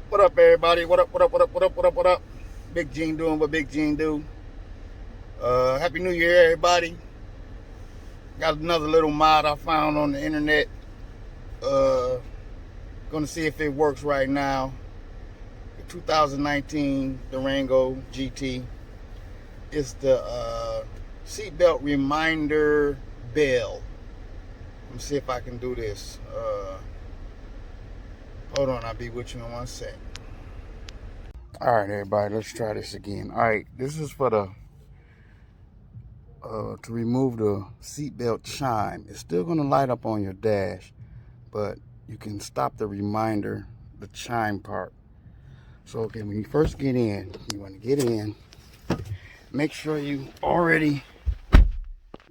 What up, everybody? What up, what up, what up, what up, what up, what up? Big Gene doing what Big Gene do. Happy New Year, everybody. Got another little mod I found on the internet. Gonna see if it works right now. The 2019 Durango GT. It's the seatbelt reminder bell. Let me see if I can do this. Hold on, I'll be with you in 1 sec. All right, everybody, let's try this again. All right, this is for the to remove the seatbelt chime. It's still going to light up on your dash, but you can stop the reminder, the chime part. So, okay, when you first get in, you want to get in. Make sure you already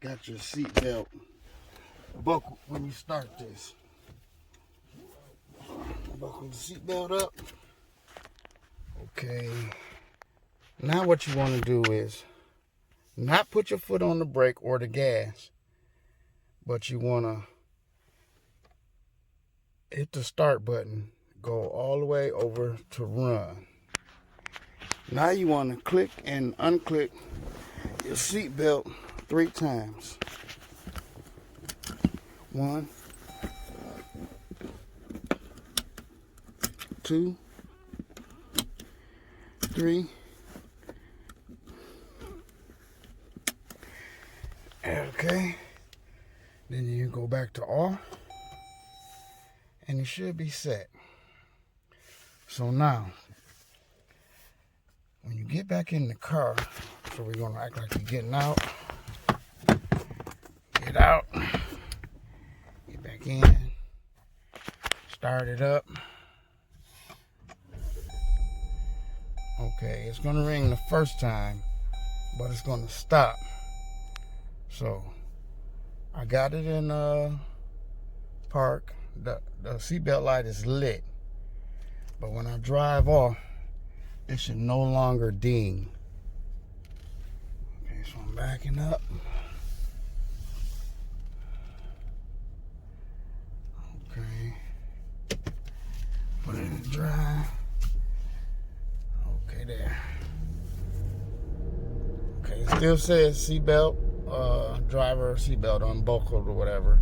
got your seatbelt buckled when you start this. Buckle the seatbelt up. Okay. Now what you want to do is not put your foot on the brake or the gas, but you want to hit the start button, go all the way over to run. Now you want to click and unclick your seatbelt 3 times. 1, 2, 3. Okay. Then you go back to off, and it should be set. So now, when you get back in the car, so we're gonna act like you're getting out. Get out. Get back in. Start it up. Okay, it's gonna ring the first time, but it's gonna stop. So I got it in park. The seatbelt light is lit, but when I drive off, it should no longer ding. Okay, so I'm backing up. Okay, put it in drive. Okay, there. Okay, it still says seatbelt, driver seatbelt unbuckled or whatever,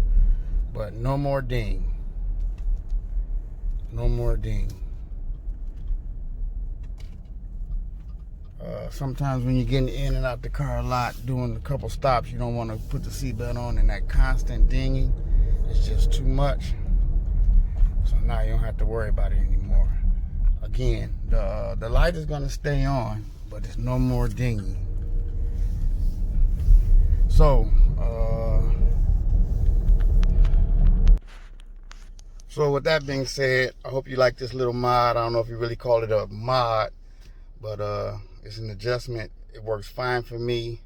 but no more ding. No more ding. Sometimes when you're getting in and out the car a lot, doing a couple stops, you don't want to put the seatbelt on, and that constant dinging is just too much. So now you don't have to worry about it anymore. Again, the light is going to stay on, but there's no more dinging. So, with that being said, I hope you like this little mod. I don't know if you really call it a mod, but it's an adjustment. It works fine for me.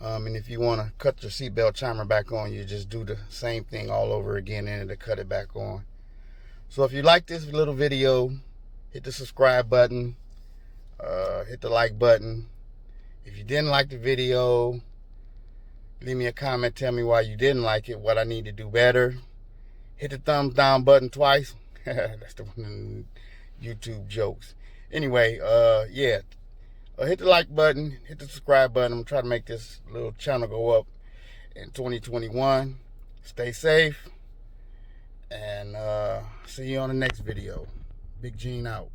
And if you want to cut your seatbelt chimer back on, you just do the same thing all over again and it'll cut it back on. So if you like this little video, hit the subscribe button, hit the like button. If you didn't like the video, leave me a comment, tell me why you didn't like it, what I need to do better. Hit the thumbs down button twice. That's the one in YouTube jokes. Anyway, yeah. Hit the like button, hit the subscribe button. I'm trying to make this little channel go up in 2021. Stay safe, and see you on the next video. Big Gene out.